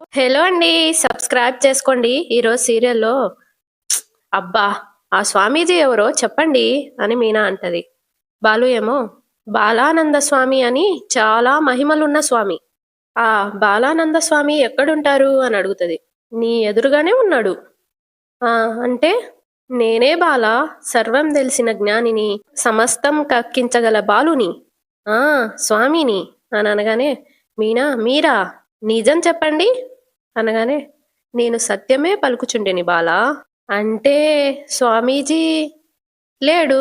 Hello అండి. Subscribe చేసుకోండి. ఈరోజు సీరియల్‌లో అబ్బా! ఆ స్వామీజీ ఎవరో చెప్పండి అని మీనా అంటది. బాలు ఏమో బాలానంద స్వామి అని చాలా మహిమలున్న స్వామి. ఆ బాలానంద స్వామి ఎక్కడుంటారు అని అడుగుతది. నీ ఎదురుగానే ఉన్నాడు. ఆ! అంటే నేనే బాల సర్వం దెలిసిన జ్ఞానిని, సమస్తం కక్కించగల బాలుని. ఆ! స్వామిని అననగానే మీనా మీరా? నిజం చెప్పండి అనగానే నేను సత్యమే పలుకుచుండెని బాలా. అంటే స్వామీజీ లేడు.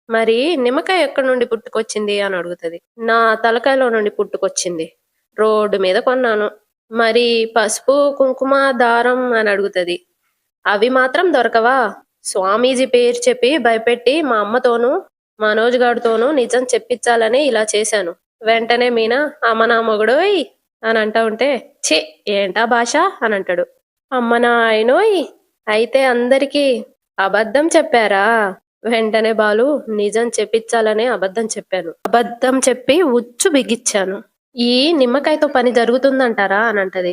మరి నిమ్మకాయ ఎక్కడి నుండి పుట్టుకొచ్చింది అని అడుగుతది. నా తలకాయలో నుండి పుట్టుకొచ్చింది. రోడ్డు మీద కొన్నాను. మరి పసుపు, కుంకుమ, దారం అని అడుగుతది. అవి మాత్రం దొరకవా? స్వామీజీ పేరు చెప్పి భయపెట్టి మా అమ్మతోనూ, మనోజ్ గాడితోనూ నిజం చెప్పించాలని ఇలా చేశాను. వెంటనే మీనా అమ్మ నా మొగుడోయ్ అని అంటా ఉంటే, ఛీ ఏంటా భాష అని అంటాడు. అమ్మ నాయనోయ్ అయితే అందరికీ అబద్ధం చెప్పారా? వెంటనే బాలు నిజం చెప్పించాలనే అబద్ధం చెప్పాను. అబద్ధం చెప్పి ఉచ్చు బిగించాను. ఈ నిమ్మకాయతో పని జరుగుతుందంటారా అని అంటది.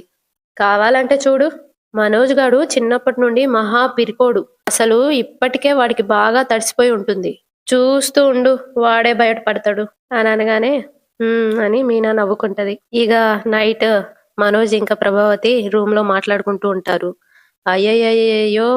కావాలంటే చూడు మనోజ్ గాడు చిన్నప్పటి నుండి మహా పిరికోడు. అసలు ఇప్పటికే వాడికి బాగా తడిసిపోయి ఉంటుంది. చూస్తూ ఉండు వాడే బయటపడతాడు అని అనగానే అని మీనా నవ్వుకుంటది. ఇక నైట్ మనోజ్ ఇంకా ప్రభావతి రూమ్ లో మాట్లాడుకుంటూ ఉంటారు. అయ్యయ్యయ్యో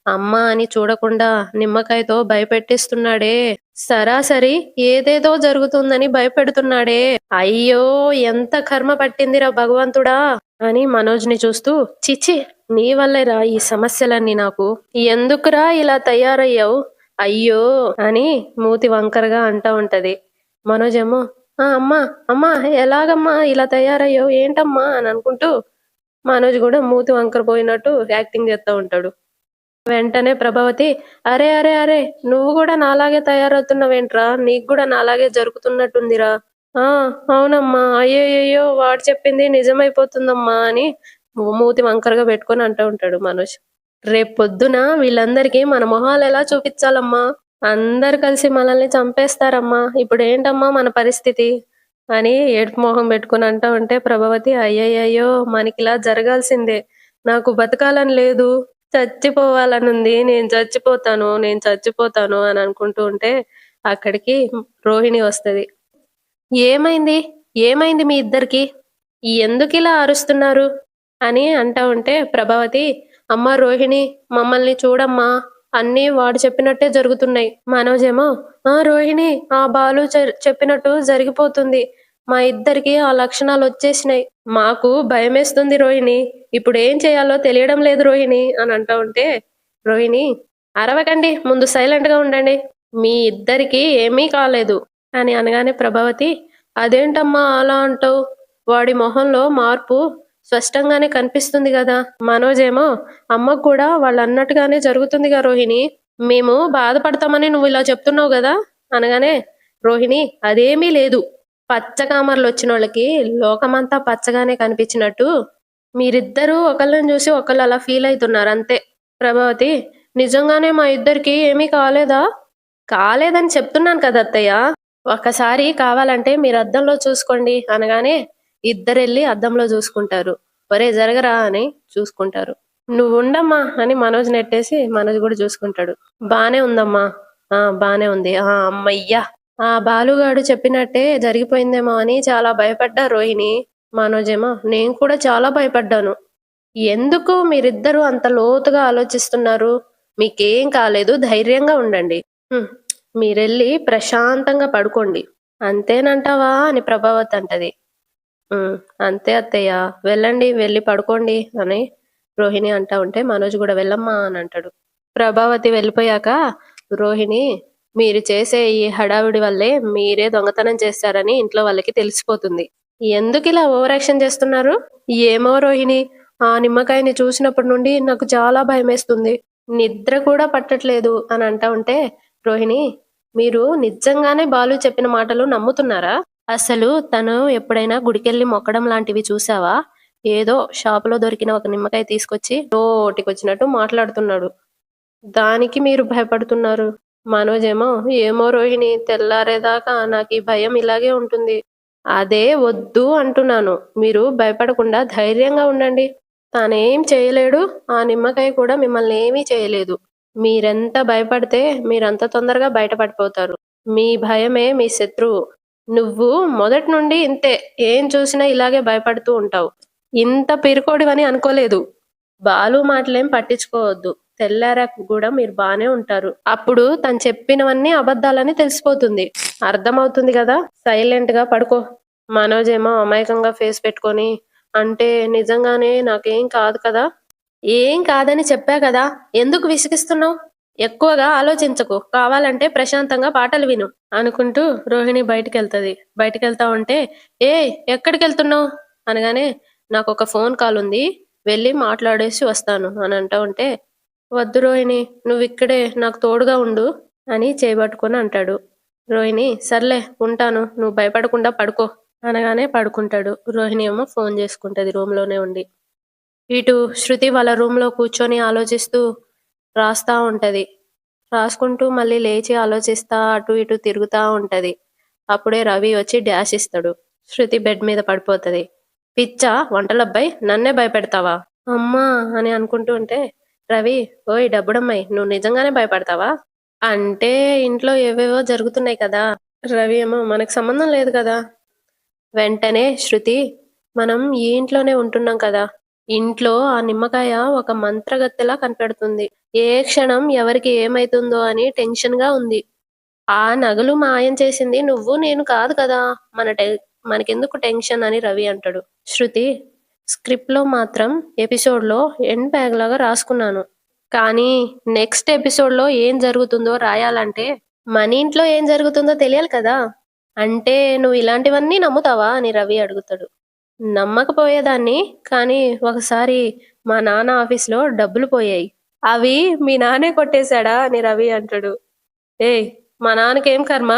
అమ్మ అని చూడకుండా నిమ్మకాయతో భయపెట్టిస్తున్నాడే. సరాసరి ఏదేదో జరుగుతుందని భయపెడుతున్నాడే. అయ్యో ఎంత కర్మ పట్టిందిరా భగవంతుడా అని మనోజ్ని చూస్తూ చిచి నీ వల్లేరా ఈ సమస్యలన్నీ నాకు. ఎందుకురా ఇలా తయారయ్యావు అయ్యో అని మూతి వంకరగా అంటా ఉంటది. మనోజ్ ఏమో అమ్మా అమ్మా ఎలాగమ్మా ఇలా తయారయ్యావు ఏంటమ్మా అని అనుకుంటూ మనోజ్ కూడా మూతి వంకర పోయినట్టు యాక్టింగ్ చేస్తూ ఉంటాడు. వెంటనే ప్రభావతి అరే అరే అరే నువ్వు కూడా నాలాగే తయారవుతున్నావేంట్రా నీకు కూడా నాలాగే జరుగుతున్నట్టుందిరా. ఆ అవునమ్మా అయ్యయ్యో వాడు చెప్పింది నిజమైపోతుందమ్మా అని మూతి వంకరగా పెట్టుకొని అంటూ ఉంటాడు మనోజ్. రేపు పొద్దున వీళ్ళందరికీ మన మొహాలు ఎలా చూపించాలమ్మా? అందరు కలిసి మనల్ని చంపేస్తారమ్మా ఇప్పుడు ఏంటమ్మా మన పరిస్థితి అని ఏడుపు మొహం పెట్టుకుని అంటా ఉంటే ప్రభావతి అయ్యయ్యో మనకిలా జరగాల్సిందే. నాకు బతకాలని లేదు చచ్చిపోవాలనుంది నేను చచ్చిపోతాను అని అనుకుంటూ ఉంటే అక్కడికి రోహిణి వస్తది. ఏమైంది ఏమైంది మీ ఇద్దరికి ఎందుకిలా అరుస్తున్నారు అని అంటా ఉంటే ప్రభావతి అమ్మ రోహిణి మమ్మల్ని చూడమ్మా అన్నీ వాడు చెప్పినట్టే జరుగుతున్నాయి. మనోజేమో రోహిణి ఆ బాలు చెప్పినట్టు జరిగిపోతుంది. మా ఇద్దరికి ఆ లక్షణాలు వచ్చేసినాయి. మాకు భయమేస్తుంది రోహిణి. ఇప్పుడు ఏం చేయాలో తెలియడం లేదు రోహిణి అని అంటా ఉంటే రోహిణి అరవకండి ముందు సైలెంట్ గా ఉండండి. మీ ఇద్దరికి ఏమీ కాలేదు అని అనగానే ప్రభావతి అదేంటమ్మా అలా అంటావు వాడి మొహంలో మార్పు స్పష్టంగానే కనిపిస్తుంది కదా. మనోజేమో అమ్మకు కూడా వాళ్ళు అన్నట్టుగానే జరుగుతుందిగా రోహిణి. మేము బాధపడతామని నువ్వు ఇలా చెప్తున్నావు కదా అనగానే రోహిణి అదేమీ లేదు. పచ్చకామర్లు వచ్చిన వాళ్ళకి లోకమంతా పచ్చగానే కనిపించినట్టు మీరిద్దరూ ఒకళ్ళని చూసి ఒకళ్ళు అలా ఫీల్ అవుతున్నారు అంతే. ప్రభావతి నిజంగానే మా ఇద్దరికి ఏమీ కాలేదా? కాలేదని చెప్తున్నాను కదా అత్తయ్య. ఒక్కసారి కావాలంటే మీరు అద్దంలో చూసుకోండి అనగానే ఇద్దరెళ్ళి అద్దంలో చూసుకుంటారు. ఒరే జరగరా అని చూసుకుంటారు. నువ్వు ఉండమ్మా అని మనోజ్ నెట్టేసి మనోజ్ కూడా చూసుకుంటాడు. బానే ఉందమ్మా. బానే ఉంది. అమ్మయ్యా ఆ బాలుగాడు చెప్పినట్టే జరిగిపోయిందేమో అని చాలా భయపడ్డా రోహిణి. మనోజ్ ఏమో నేను కూడా చాలా భయపడ్డాను. ఎందుకు మీరిద్దరూ అంత లోతుగా ఆలోచిస్తున్నారు? మీకేం కాలేదు ధైర్యంగా ఉండండి. మీరెళ్ళి ప్రశాంతంగా పడుకోండి. అంతేనంటావా అని ప్రభావతి అంటది. అంతే అత్తయ్య వెళ్ళండి వెళ్ళి పడుకోండి అని రోహిణి అంటా ఉంటే మనోజ్ కూడా వెళ్ళమ్మా అని అంటాడు. ప్రభావతి వెళ్ళిపోయాక రోహిణి మీరు చేసే ఈ హడావిడి వల్లే మీరే దొంగతనం చేశారని ఇంట్లో వాళ్ళకి తెలిసిపోతుంది. ఎందుకు ఇలా ఓవర్ యాక్షన్ చేస్తున్నారు? ఏమో రోహిణి ఆ నిమ్మకాయని చూసినప్పటి నుండి నాకు చాలా భయమేస్తుంది. నిద్ర కూడా పట్టట్లేదు అని అంటా ఉంటే రోహిణి మీరు నిజంగానే బాలు చెప్పిన మాటలు నమ్ముతున్నారా? అసలు తను ఎప్పుడైనా గుడికెళ్ళి మొక్కడం లాంటివి చూసావా? ఏదో షాపులో దొరికిన ఒక నిమ్మకాయ తీసుకొచ్చి నోటికొచ్చినట్టు మాట్లాడుతున్నాడు. దానికి మీరు భయపడుతున్నారు. మనోజ్ ఏమో రోహిణి తెల్లారేదాకా నాకు ఈ భయం ఇలాగే ఉంటుంది. అదే వద్దు అంటున్నాను. మీరు భయపడకుండా ధైర్యంగా ఉండండి. తనేం చేయలేడు. ఆ నిమ్మకాయ కూడా మిమ్మల్ని ఏమీ చేయలేదు. మీరెంత భయపడితే మీరంత తొందరగా బయట పడిపోతారు. మీ భయమే మీ శత్రువు. నువ్వు మొదటి నుండి ఇంతే. ఏం చూసినా ఇలాగే భయపడుతూ ఉంటావు. ఇంత పిరికోడివని అనుకోలేదు. బాలు మాటలేం పట్టించుకోవద్దు. తెల్లారాక గూడా మీరు బానే ఉంటారు. అప్పుడు తను చెప్పినవన్నీ అబద్ధాలని తెలిసిపోతుంది. అర్థమవుతుంది గదా! సైలెంట్‌గా పడుకో. మనోజేమో అమాయకంగా ఫేస్ పెట్టుకొని, అంటే నిజంగానే నాకేం కాదు కదా! ఏం కాదని చెప్పా కదా! ఎందుకు విసిగిస్తున్నావు? ఎక్కువగా ఆలోచించకు. కావాలంటే ప్రశాంతంగా పాటలు విను అనుకుంటూ రోహిణి బయటికెళ్తది. బయటికెళ్తా ఉంటే, ఏయ్! ఎక్కడికెళ్తున్నావు? అనగానే నాకొక ఫోన్ కాల్ ఉంది. వెళ్ళి మాట్లాడేసి వస్తాను అని అంటా ఉంటే, వద్దు రోహిణి, నువ్విక్కడే నాకు తోడుగా ఉండు అని చేయబట్టుకొని అంటాడు. రోహిణి, సర్లే ఉంటాను. నువ్వు భయపడకుండా పడుకో అనగానే పడుకుంటాడు. రోహిణి ఏమో ఫోన్ చేసుకుంటది రూమ్‌లోనే ఉండి. ఇటు శృతి వాళ్ళ రూమ్‌లో కూర్చొని ఆలోచిస్తూ రాస్తా ఉంటది. రాసుకుంటూ మళ్ళీ లేచి ఆలోచిస్తా అటు ఇటు తిరుగుతా ఉంటది. అప్పుడే రవి వచ్చి డాష్ ఇస్తాడు. శృతి బెడ్ మీద పడిపోతది. పిచ్చా వంటలబ్బాయి, నన్నే భయపెడతావా? అమ్మా అని అనుకుంటూ ఉంటే రవి, ఓయ్ డబ్బుడమ్మాయి, నువ్వు నిజంగానే భయపడతావా? అంటే ఇంట్లో ఏవేవో జరుగుతున్నాయి కదా! రవి ఏమో మనకు సంబంధం లేదు కదా! వెంటనే శృతి, మనం ఈ ఇంట్లోనే ఉంటున్నాం కదా! ఇంట్లో ఆ నిమ్మకాయ ఒక మంత్రగత్తెలా కనిపెడుతుంది. ఏ క్షణం ఎవరికి ఏమైతుందో అని టెన్షన్‌గా ఉంది. ఆ నగలు మాయం చేసింది నువ్వు నేను కాదు కదా! మనకెందుకు టెన్షన్ అని రవి అంటాడు. శృతి, స్క్రిప్ట్‌లో మాత్రం ఎపిసోడ్‌లో ఎండ్ బ్యాగ్‌లాగా రాసుకున్నాను. కానీ నెక్స్ట్ ఎపిసోడ్‌లో ఏం జరుగుతుందో రాయాలంటే మన ఇంట్లో ఏం జరుగుతుందో తెలియాలి కదా! అంటే నువ్వు ఇలాంటివన్నీ నమ్ముతావా? అని రవి అడుగుతాడు. నమ్మకపోయేదాన్ని. కానీ ఒకసారి మా నాన్న ఆఫీస్‌లో డబ్బులు పోయాయి. అవి మీ నాన్నే కొట్టేశాడా? అని రవి అంటాడు. ఏయ్! మా నాన్నకేం కర్మ?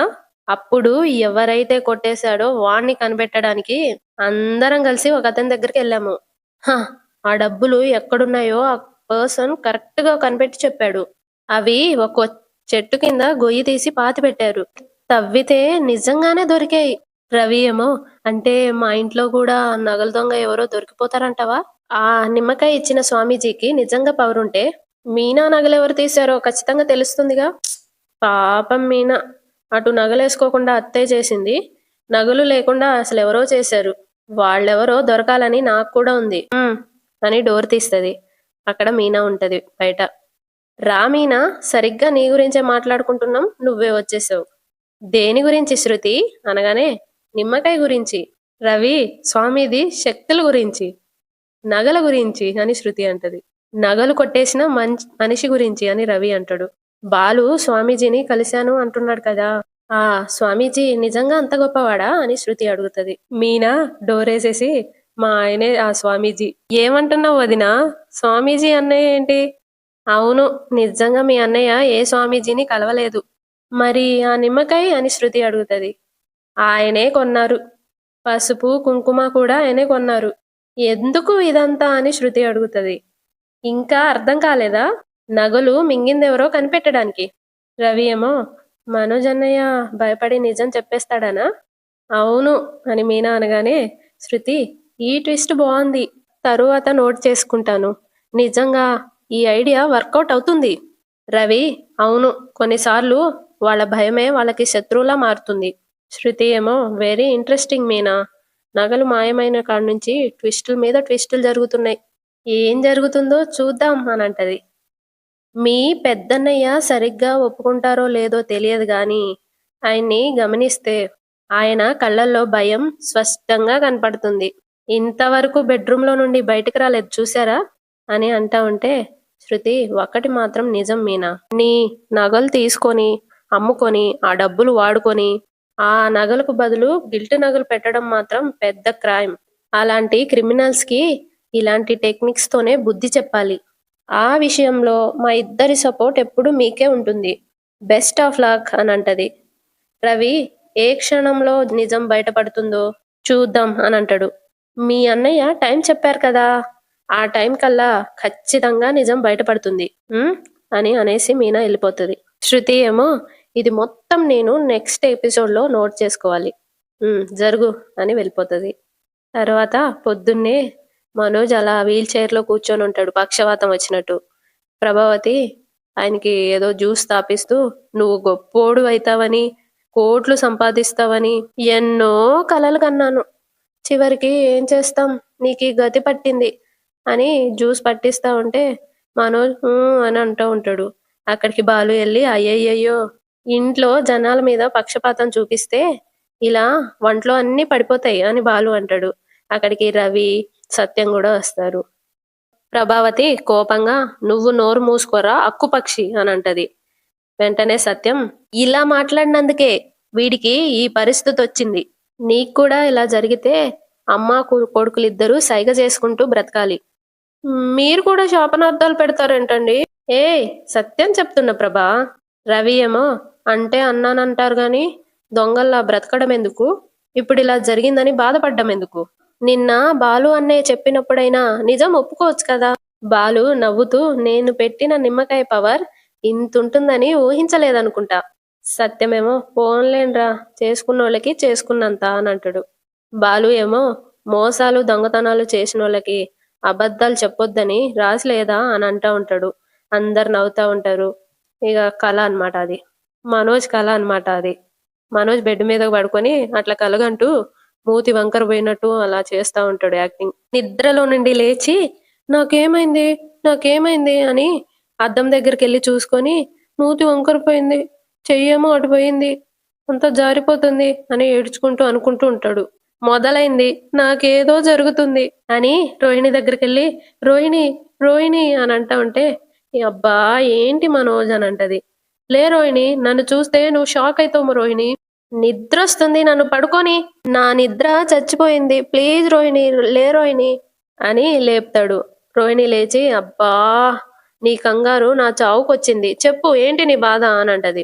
అప్పుడు ఎవరైతే కొట్టేశాడో వాడిని కనిపెట్టడానికి అందరం కలిసి ఒకతని దగ్గరికెళ్ళాము. హ! ఆ డబ్బులు ఎక్కడున్నాయో ఆ పర్సన్ కరెక్ట్‌గా కనిపెట్టి చెప్పాడు. అవి ఒక చెట్టు కింద గొయ్యి తీసి పాతిపెట్టారు. తవ్వితే నిజంగానే దొరికాయి. రవి ఏమో, అంటే మా ఇంట్లో గూడా నగల దొంగ ఎవరో దొరికిపోతారంటావా? ఆ నిమ్మకాయ ఇచ్చిన స్వామీజీకి నిజంగా పవరుంటే, మీనా నగలెవరు తీశారో ఖచ్చితంగా తెలుస్తుందిగా? పాపం మీనా. అటు నగలేసుకోకుండా అత్తయ్య చేసింది. నగలు లేకుండా అసలెవరో చేశారు. వాళ్ళెవరో దొరకాలని నాకు కూడా ఉంది. అని డోర్ తీస్తది. అక్కడ మీనా ఉంటది బయట. రా మీనా, సరిగ్గా నీ గురించే మాట్లాడుకుంటున్నాం. నువ్వే వచ్చేసావు. దేని గురించి శృతి? అనగానే నిమ్మకాయ గురించి. రవి, స్వామిది శక్తుల గురించి. నగల గురించి అని శృతి అంటది. నగలు కొట్టేసిన మనిషి గురించి అని రవి అంటాడు. బాలు స్వామీజీని కలిశాను అంటున్నాడు కదా! ఆ స్వామీజీ నిజంగా అంత గొప్పవాడా? అని శృతి అడుగుతది. మీనా డోరేసేసి, మా ఆయనే ఆ స్వామీజీ. ఏమంటున్నావు వదినా? స్వామీజీ అన్నయ్య ఏంటి? అవును, నిజంగా మీ అన్నయ్య ఏ స్వామీజీని కలవలేదు. మరి ఆ నిమ్మకాయ అని శృతి అడుగుతది. ఆయనే కొన్నారు. పసుపు, కుంకుమ కూడా ఆయనే కొన్నారు. ఎందుకు ఇదంతా అని శృతి అడుగుతది. ఇంకా అర్థం కాలేదా? నగలు మింగిందెవరో కనిపెట్టడానికి. రవి ఏమో, మనోజ్ అన్నయ్య భయపడి నిజం చెప్పేస్తాడనా? అవును అని మీనా అనగానే శృతి, ఈ ట్విస్ట్ బాగుంది. తరువాత నోట్ చేసుకుంటాను. నిజంగా ఈ ఐడియా వర్కౌట్ అవుతుంది. రవి, అవును, కొన్నిసార్లు వాళ్ళ భయమే వాళ్ళకి శత్రువులా మారుతుంది. శృతి ఏమో, వెరీ ఇంట్రెస్టింగ్ మీనా. నగలు మాయమైన కాడ్నుంచి ట్విస్టుల మీద ట్విస్టులు జరుగుతున్నాయి. ఏం జరుగుతుందో చూద్దాం అనంటది. మీ పెద్దన్నయ్య సరిగ్గా ఒప్పుకుంటారో లేదో తెలియదు గాని, ఆయన్ని గమనిస్తే ఆయన కళ్ళల్లో భయం స్పష్టంగా కనపడుతుంది. ఇంతవరకు బెడ్‌రూమ్‌లో నుండి బయటికి రాలేదు చూసారా? అని అంటా ఉంటే, శృతి, ఒక్కటి మాత్రం నిజం మీనా. నీ నగలు తీసుకొని, అమ్ముకొని, ఆ డబ్బులు వాడుకొని, ఆ నగలకు బదులు గిల్ట్ నగలు పెట్టడం మాత్రం పెద్ద క్రైమ్. అలాంటి క్రిమినల్స్‌కి ఇలాంటి టెక్నిక్స్‌తోనే బుద్ధి చెప్పాలి. ఆ విషయంలో మా ఇద్దరి సపోర్ట్ ఎప్పుడూ మీకే ఉంటుంది. బెస్ట్ ఆఫ్ లక్ అనంటది. రవి, ఏ క్షణంలో నిజం బయటపడుతుందో చూద్దాం అనంటాడు. మీ అన్నయ్య టైం చెప్పారు కదా! ఆ టైం కల్లా ఖచ్చితంగా నిజం బయటపడుతుంది. అని అనేసి మీనా ఎళ్ళిపోతది. శృతి ఏమో, ఇది మొత్తం నేను నెక్స్ట్ ఎపిసోడ్‌లో నోట్ చేసుకోవాలి. జరుగు అని వెళ్ళిపోతది. తర్వాత పొద్దున్నే మనోజ్ అలా వీల్ చైర్లో కూర్చొని ఉంటాడు పక్షవాతం వచ్చినట్టు. ప్రభావతి ఆయనకి ఏదో జ్యూస్ తాపిస్తూ నువ్వు గొప్పోడు అవుతావని, కోట్లు సంపాదిస్తావని ఎన్నో కలలు కన్నాను. చివరికి ఏం చేస్తాం, నీకు గతి పట్టింది అని జ్యూస్ పట్టిస్తా ఉంటే మనోజ్ అని అంటూ ఉంటాడు. అక్కడికి బాలు వెళ్ళి అయ్యయ్యయ్యో, ఇంట్లో జనాల మీద పక్షపాతం చూపిస్తే ఇలా వంటలో అన్ని పడిపోతాయి అని బాలు అంటాడు. అక్కడికి రవి, సత్యం కూడా వస్తారు. ప్రభావతి కోపంగా నువ్వు నోరు మూసుకోరా అక్కుపక్షి అని అంటది. వెంటనే సత్యం ఇలా మాట్లాడినందుకే వీడికి ఈ పరిస్థితి వచ్చింది. నీకు కూడా ఇలా జరిగితే అమ్మా కొడుకులిద్దరూ సైగ చేసుకుంటూ బ్రతకాలి. మీరు కూడా శాపనార్థాలు పెడతారేంటండి? ఏ సత్యం చెప్తున్న ప్రభా. రవి ఏమో అంటే అన్నానంటారు గాని దొంగల్లా బ్రతకడం ఎందుకు, ఇప్పుడు ఇలా జరిగిందని బాధపడ్డం ఎందుకు? నిన్న బాలు అన్నయ్య చెప్పినప్పుడైనా నిజం ఒప్పుకోవచ్చు కదా. బాలు నవ్వుతూ నేను పెట్టిన నిమ్మకాయ పవర్ ఇంతుంటుందని ఊహించలేదనుకుంటా. సత్యమేమో పోన్లేండ్రా, చేసుకున్నోళ్ళకి చేసుకున్నంత అని అంటాడు. బాలు ఏమో మోసాలు దొంగతనాలు చేసినోళ్ళకి అబద్ధాలు చెప్పొద్దని రాసిలేదా అని అంటా ఉంటాడు. అందరు నవ్వుతా ఉంటారు. ఇక కళ అనమాట అది, మనోజ్ కళ అనమాట అది. మనోజ్ బెడ్ మీద పడుకొని అట్లా కలగంటూ మూతి వంకర పోయినట్టు అలా చేస్తా ఉంటాడు యాక్టింగ్. నిద్రలో నుండి లేచి నాకేమైంది నాకేమైంది అని అద్దం దగ్గరికి వెళ్ళి చూసుకొని మూతి వంకరపోయింది, చెయ్యేమో అటుపోయింది, అంతా జారిపోతుంది అని ఏడ్చుకుంటూ అనుకుంటూ ఉంటాడు. మొదలైంది నాకేదో జరుగుతుంది అని రోహిణి దగ్గరికి వెళ్ళి రోహిణి రోహిణి అని అంటా ఉంటే అబ్బా ఏంటి మనోజ్ అని అంటది. లే రోహిణి, నన్ను చూస్తే నువ్వు షాక్ అవుతావు రోహిణి, నిద్ర వస్తుంది, నన్ను పడుకొని, నా నిద్ర చచ్చిపోయింది, ప్లీజ్ రోహిణి లే రోహిణి అని లేపుతాడు. రోహిణి లేచి అబ్బా నీ కంగారు నా చావుకొచ్చింది, చెప్పు ఏంటి నీ బాధ అని అంటది.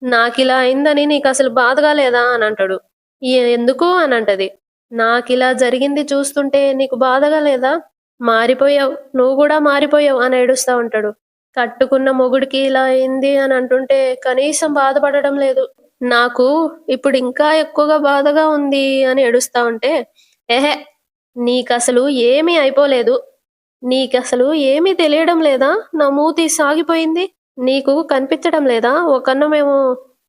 నాకిలా అయిందని నీకు అసలు బాధగా లేదా అని అంటాడు. ఎందుకు అని అంటది. నాకిలా జరిగింది చూస్తుంటే నీకు బాధగా లేదా, మారిపోయావు, నువ్వు కూడా మారిపోయావు అని ఏడుస్తా ఉంటాడు. కట్టుకున్న మొగుడికి ఇలా అయింది అని అంటుంటే కనీసం బాధపడడం లేదు, నాకు ఇప్పుడు ఇంకా ఎక్కువగా బాధగా ఉంది అని ఏడుస్తా ఉంటే ఏహే నీకసలు ఏమీ అయిపోలేదు, నీకసలు ఏమీ తెలియడం లేదా, నా మూతి సాగిపోయింది, నీకు కనిపించడం లేదా, ఒక కన్నేమో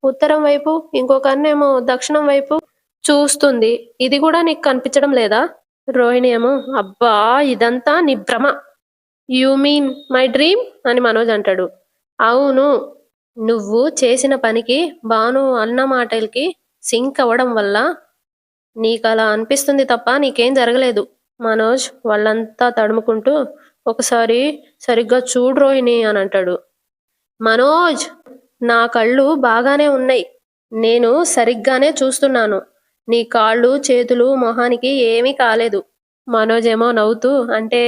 ఉత్తరం వైపు ఇంకో కన్నేమో దక్షిణం వైపు చూస్తుంది, ఇది కూడా నీకు కనిపించడం లేదా? రోహిణి ఏమో అబ్బా ఇదంతా నీ భ్రమ, యు మీన్ మై డ్రీమ్ అని మనోజ్ అంటాడు. అవును, నువ్వు చేసిన పనికి బాను అన్న మాటలకి సింక్ అవ్వడం వల్ల నీకు అలా అనిపిస్తుంది తప్ప నీకేం జరగలేదు. మనోజ్ వాళ్ళంతా తడుముకుంటూ ఒకసారి సరిగ్గా చూడు రోహిణి అని అంటాడు. మనోజ్ నా కళ్ళు బాగానే ఉన్నాయి, నేను సరిగ్గానే చూస్తున్నాను, నీ కాళ్ళు చేతులు మొహానికి ఏమీ కాలేదు. మనోజ్ ఏమో నవ్వుతూ అంటే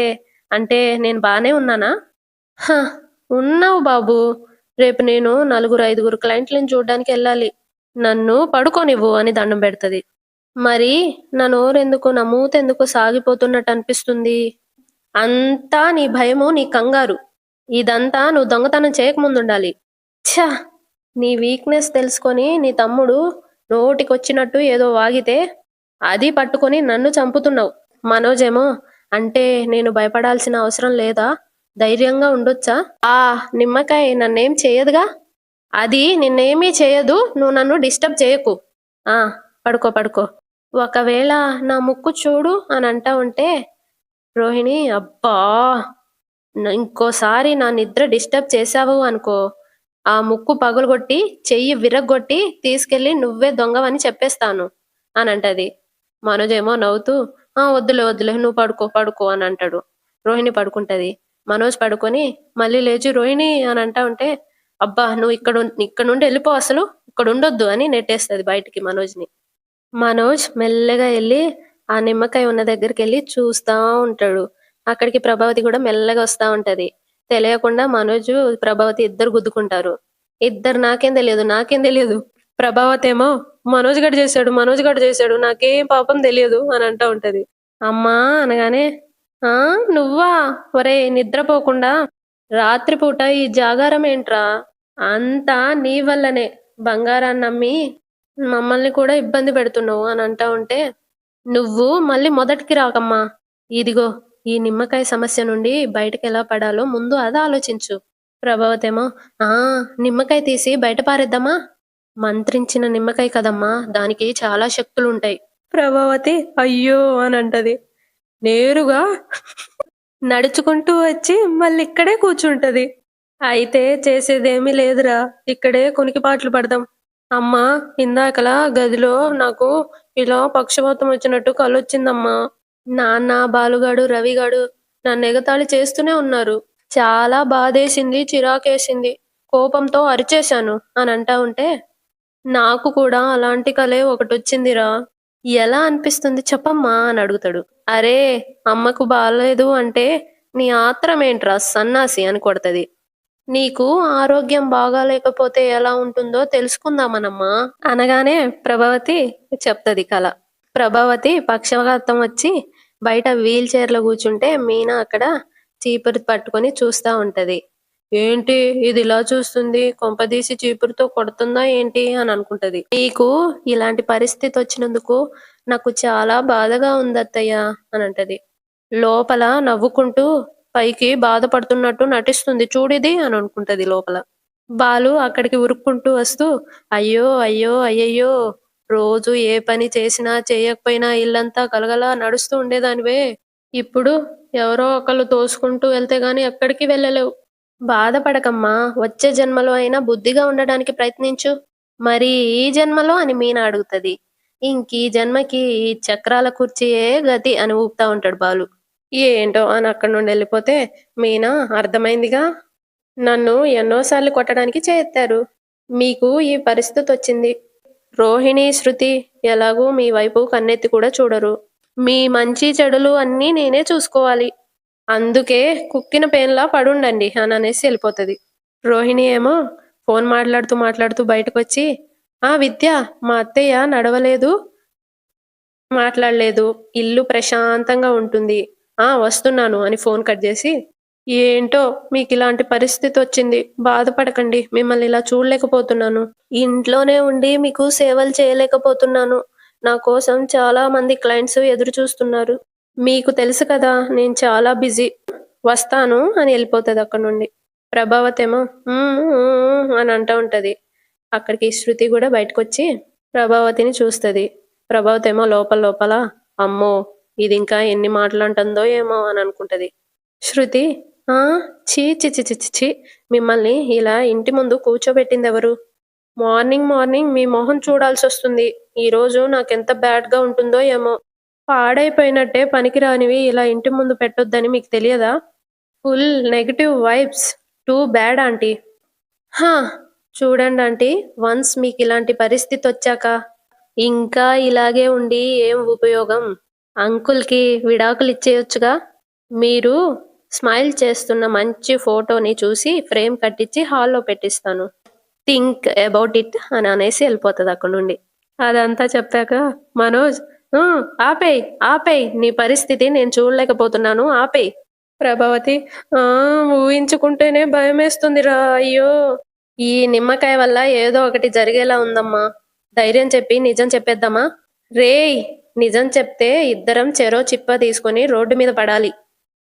అంటే నేను బానే ఉన్నానా? హ ఉన్నావు బాబు, రేపు నేను 4-5 క్లయింట్లను చూడ్డానికి వెళ్ళాలి, నన్ను పడుకోనివ్వు అని దండం పెడుతుంది. మరి నా నోరెందుకు నా మూతెందుకు సాగిపోతున్నట్టు అనిపిస్తుంది? అంతా నీ భయము నీ కంగారు, ఇదంతా నువ్వు దొంగతనం చేయకముందుండాలి. ఛ నీ వీక్నెస్ తెలుసుకొని నీ తమ్ముడు నోటికొచ్చినట్టు ఏదో వాగితే అది పట్టుకొని నన్ను చంపుతున్నావు. మనోజ్ ఏమో అంటే నేను భయపడాల్సిన అవసరం లేదా, ధైర్యంగా ఉండొచ్చా? ఆ నిమ్మకాయ నన్నేం చేయదుగా, అది నిన్నేమీ చేయదు, నువ్వు నన్ను డిస్టర్బ్ చేయకు, ఆ పడుకో పడుకో, ఒకవేళ నా ముక్కు చూడు అని అంటా ఉంటే రోహిణి అబ్బా ఇంకోసారి నా నిద్ర డిస్టర్బ్ చేశావు అనుకో, ఆ ముక్కు పగులుగొట్టి చెయ్యి విరగ్గొట్టి తీసుకెళ్లి నువ్వే దొంగవని చెప్పేస్తాను అని అంటది. మనోజ్ ఏమో నవ్వుతూ వద్దులే వద్దులే నువ్వు పడుకో పడుకో అని అంటాడు. రోహిణి పడుకుంటది. మనోజ్ పడుకొని మళ్ళీ లేచి రోహిణి అని అంటా ఉంటే అబ్బా నువ్వు ఇక్కడ నుండి వెళ్ళిపో, అసలు ఇక్కడ ఉండొద్దు అని నెట్టేస్తుంది బయటికి మనోజ్ని. మనోజ్ మెల్లగా వెళ్ళి ఆ నిమ్మకాయ ఉన్న దగ్గరికి వెళ్ళి చూస్తా ఉంటాడు. అక్కడికి ప్రభావతి కూడా మెల్లగా వస్తా ఉంటది. తెలియకుండా మనోజ్ ప్రభావతి ఇద్దరు గుద్దుకుంటారు. ఇద్దరు నాకేం తెలియదు ప్రభావతి ఏమో మనోజ్ గడు చేశాడు నాకేం పాపం తెలియదు అని అంటా ఉంటది. అమ్మా అనగానే నువ్వా, ఒరే నిద్రపోకుండా రాత్రిపూట ఈ జాగారం ఏంట్రా, అంతా నీ వల్లనే, బంగారాన్ని నమ్మి మమ్మల్ని కూడా ఇబ్బంది పెడుతున్నావు అని అంటా ఉంటే నువ్వు మళ్ళీ మొదటికి రాకమ్మా, ఇదిగో ఈ నిమ్మకాయ సమస్య నుండి బయటకెలా పడాలో ముందు అది ఆలోచించు. ప్రభావతేమో, ఆ! నిమ్మకాయ తీసి బయట పారేద్దామా? మంత్రించిన నిమ్మకాయ కదమ్మా! దానికి చాలా శక్తులుంటాయి. ప్రభావతి అయ్యో! అనంటది. నేరుగా నడుచుకుంటూ వచ్చి మళ్ళిక్కడే కూర్చుంటది. అయితే చేసేదేమీ లేదురా! ఇక్కడే కునికిపాట్లు పడదాం. అమ్మా! ఇందాకలా గదిలో నాకు ఇలా పక్షవాతం వచ్చినట్టు కలొచ్చిందమ్మా. నాన్న, బాలుగాడు, రవిగాడు నన్నెగతాళి చేస్తూనే ఉన్నారు. చాలా బాధేసింది, చిరాకేసింది. కోపంతో అరిచేశాను అనంటా ఉంటే, నాకు కూడా అలాంటి కలే ఒకటొచ్చిందిరా! ఎలా అనిపిస్తుంది చెప్పమ్మా అనడుగుతాడు. అరే! అమ్మకు బాలేదు అంటే నీ ఆత్రమేంట్రా సన్నాసి అని కొడతది. నీకు ఆరోగ్యం బాగాలేకపోతే ఎలా ఉంటుందో తెలుసుకుందామనమ్మా అనగానే ప్రభావతి చెప్తది కల. ప్రభావతి పక్షవాతం వచ్చి బయట వీల్ చైర్‌లో కూర్చుంటే మీనా అక్కడ చీపురు పట్టుకొని చూస్తా ఉంటది. ఏంటి ఇదిలా చూస్తుంది? కొంపదీసి చీపురుతో కొడుతుందా ఏంటి అని అనుకుంటది. నీకు ఇలాంటి పరిస్థితి వచ్చినందుకు నాకు చాలా బాధగా ఉందత్తయ్య అనంటది. లోపల నవ్వుకుంటూ పైకి బాధపడుతున్నట్టు నటిస్తుంది చూడిది అని అనుకుంటది లోపల. బాలు అక్కడికి ఉరుక్కుంటూ వస్తూ అయ్యో! అయ్యో! అయ్యయ్యో! రోజు ఏ పని చేసినా చేయకపోయినా ఇల్లంతా గలగలా నడుస్తూ ఉండేదానివే. ఇప్పుడు ఎవరో ఒకళ్ళు తోసుకుంటూ వెళ్తే గాని ఎక్కడికి వెళ్ళలేవు. బాధపడకమ్మా! వచ్చే జన్మలో అయినా బుద్ధిగా ఉండడానికి ప్రయత్నించు. మరి ఈ జన్మలో అని మీనా అడుగుతది. ఇంకీ జన్మకి ఈ చక్రాల కుర్చీయే గతి అని ఊపుతా ఉంటాడు బాలు. ఏంటో అని అక్కడి నుండెళ్ళిపోతే మీనా అర్థమైందిగా! నన్ను ఎన్నో సార్లు కొట్టడానికి చేయెత్తారు. మీకు ఈ పరిస్థితొచ్చింది. రోహిణి, శృతి ఎలాగూ మీ వైపు కన్నెత్తి కూడా చూడరు. మీ మంచి చెడులు అన్నీ నేనే చూసుకోవాలి. అందుకే కుక్కిన పేనులా పడుండండి అననేసి ఎళ్ళిపోతది. రోహిణి ఏమో ఫోన్ మాట్లాడుతూ బయటకొచ్చి, ఆ! విద్య మా అత్తయ్య నడవలేదు, మాట్లాడలేదు. ఇల్లు ప్రశాంతంగా ఉంటుంది. ఆ! వస్తున్నాను అని ఫోన్ కట్ జేసి, ఏంటో మీకిలాంటి పరిస్థితొచ్చింది. బాధపడకండి. మిమ్మల్ని ఇలా చూడలేకపోతున్నాను. ఇంట్లోనే ఉండి మీకు సేవలు చేయలేకపోతున్నాను. నా కోసం చాలా మంది క్లయింట్స్ ఎదురు చూస్తున్నారు. మీకు తెలుసు కదా! నేను చాలా బిజీ. వస్తాను అని ఎళ్ళిపోతది అక్కడి నుండి. ప్రభావతేమో హ్మ్. హ్మ్. అని అంటా ఉంటది. అక్కడికి శృతి గూడా బయటకొచ్చి ప్రభావతిని చూస్తది. ప్రభావతేమో లోపల లోపల అమ్మో! ఇదింకా ఎన్ని మాటలంటుందో ఏమో అని అనుకుంటది. శృతి ఆ! ఛీ! ఛీ! ఛీ! ఛీ! ఛీ! ఛీ! మిమ్మల్ని ఇలా ఇంటి ముందు కూర్చోబెట్టిందెవరు? మార్నింగ్ మార్నింగ్ మీ మొహం చూడాల్సొస్తుంది. ఈరోజు నాకెంత బ్యాడ్‌గా ఉంటుందో ఏమో! పాడైపోయినట్టే పనికిరానివి ఇలా ఇంటి ముందు పెట్టొద్దని మీకు తెలియదా? Full negative vibes. Too bad aunty. హా! చూడండాంటీ వన్స్ మీకిలాంటి పరిస్థితొచ్చాక ఇంకా ఇలాగే ఉండి ఏం ఉపయోగం? అంకుల్‌కి విడాకులిచ్చేయొచ్చుగా? మీరు స్మైల్ చేస్తున్న మంచి ఫోటోని చూసి ఫ్రేమ్ కట్టించి హాల్‌లో పెట్టిస్తాను. థింక్ అబౌట్ ఇట్ అని అనేసి ఎళ్ళిపోతది అక్కడి నుండి. అదంతా చెప్పాక మనోజ్ హ్మ్. ఆపేయ్, ఆపేయ్. నీ పరిస్థితి నేను చూడలేకపోతున్నాను ఆపేయ్. ప్రభావతి ఆ! ఊహించుకుంటేనే భయమేస్తుందిరా! అయ్యో! ఈ నిమ్మకాయ వల్ల ఏదో ఒకటి జరిగేలా ఉందమ్మా! ధైర్యం చెప్పి నిజం చెప్పేద్దామా? రేయ్! నిజం చెప్తే ఇద్దరం చెరో చిప్ప తీసుకొని రోడ్డు మీద పడాలి.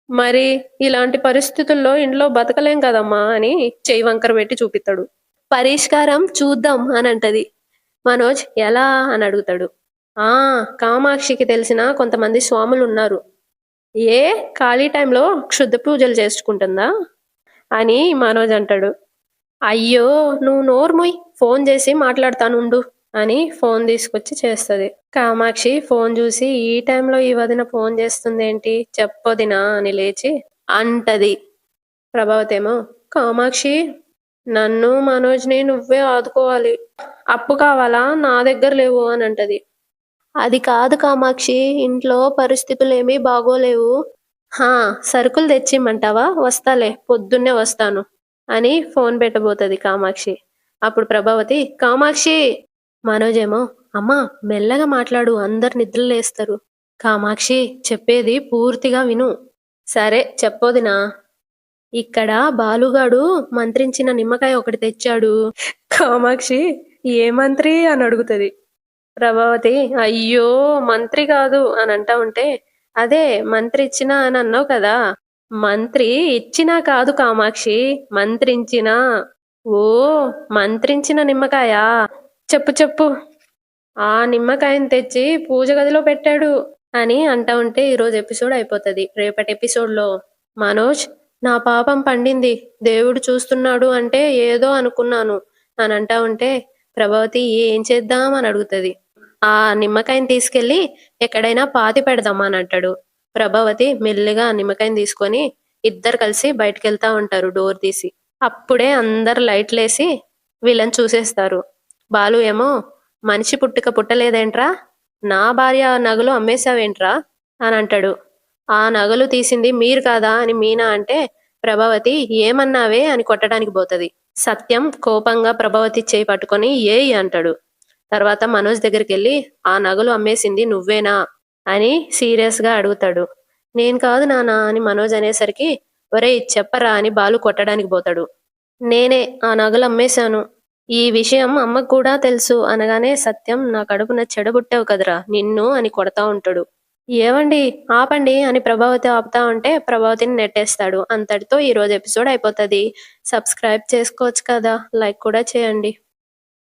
మరి ఇలాంటి పరిస్థితుల్లో ఇంట్లో బతకలేం కదమ్మా! అని చెయ్యి వంకర పెట్టి చూపిత్తడు. పరిష్కారం చూద్దాం అనంటది. మనోజ్ ఎలా అని అడుగుతాడు. ఆ! కామాక్షికి తెలిసిన కొంతమంది స్వాములున్నారు. ఏ ఖాళీ టైంలో క్షుద్ర పూజలు చేసుకుంటుందా? అని మనోజ్ అంటాడు. అయ్యో! నువ్వు నోరు మూయ్. ఫోన్ చేసి మాట్లాడతానుండు అని ఫోన్ తీసుకొచ్చి చేస్తది. కామాక్షి ఫోన్ చూసి ఈ టైంలో ఈ వదిన ఫోన్ చేస్తుందేంటి? చెప్పొదినా అని లేచి అంటది. ప్రభావతేమో కామాక్షి నన్ను, మనోజ్‌ని నువ్వే ఆదుకోవాలి. అప్పు కావాలా? నా దగ్గర లేవు అనంటది. అది కాదు కామాక్షి ఇంట్లో పరిస్థితులేమీ బాగోలేవు. హా! సరుకులు తెచ్చిమ్మంటావా? వస్తాలే పొద్దున్నే వస్తాను అని ఫోన్ పెట్టబోతది కామాక్షి. అప్పుడు ప్రభావతి కామాక్షి! మనోజేమో అమ్మా! మెల్లగా మాట్లాడు అందరు నిద్రలేస్తారు. కామాక్షి చెప్పేది పూర్తిగా విను. సరే చెప్పొదినా. ఇక్కడ బాలుగాడు మంత్రించిన నిమ్మకాయ ఒకటి తెచ్చాడు. కామాక్షి ఏ మంత్రి అని అడుగుతది. ప్రభావతి అయ్యో! మంత్రి కాదు అని అంటా ఉంటే అదే మంత్రి ఇచ్చినా అని అన్నావు కదా! మంత్రి ఇచ్చినా కాదు కామాక్షి, మంత్రించినా. ఓహ్! మంత్రించిన నిమ్మకాయా? చెప్పు చెప్పు. ఆ నిమ్మకాయని తెచ్చి పూజ గదిలో పెట్టాడు అని అంటా ఉంటే ఈరోజు ఎపిసోడ్ అయిపోతది. రేపటి ఎపిసోడ్‌లో మనోజ్ నా పాపం పండింది. దేవుడు చూస్తున్నాడు అంటే ఏదో అనుకున్నాను అని అంటా ఉంటే ప్రభావతి ఏం చేద్దాం అని అడుగుతది. ఆ నిమ్మకాయని తీసుకెళ్ళి ఎక్కడైనా పాతి పెడదాం అని అంటాడు. ప్రభావతి మెల్లిగా ఆ నిమ్మకాయని తీసుకొని ఇద్దరు కలిసి బయటికెళ్తా ఉంటారు డోర్ తీసి. అప్పుడే అందరు లైట్లేసి వీళ్ళని చూసేస్తారు. బాలు ఏమో మనిషి పుట్టుక పుట్టలేదేంట్రా? నా భార్య నగలు అమ్మేశావేంట్రా? అని అంటాడు. ఆ నగలు తీసింది మీరు కాదా అని మీనా అంటే ప్రభావతి ఏమన్నావే అని కొట్టడానికి పోతది. సత్యం కోపంగా ప్రభావతి చేయి పట్టుకొని ఏయ్ అంటాడు. తర్వాత మనోజ్ దగ్గరికెళ్ళి ఆ నగలు అమ్మేసింది నువ్వేనా అని సీరియస్ గా అడుగుతాడు. నేను కాదు నాన్న అని మనోజ్ అనేసరికి ఒరేయ్ చెప్పరా అని బాలు కొట్టడానికి పోతాడు. నేనే ఆ నగలు అమ్మేశాను. ఈ విషయం అమ్మకు కూడా తెలుసు అనగానే సత్యం నా కడుపున చెడబుట్టావు కదరా నిన్ను అని కొడతా ఉంటాడు. ఏవండి ఆపండి అని ప్రభావతి ఆపుతా ఉంటే ప్రభావతిని నెట్టేస్తాడు. అంతటితో ఈ రోజు ఎపిసోడ్ అయిపోతది. సబ్స్క్రైబ్ చేసుకోవచ్చు కదా, లైక్ కూడా చేయండి.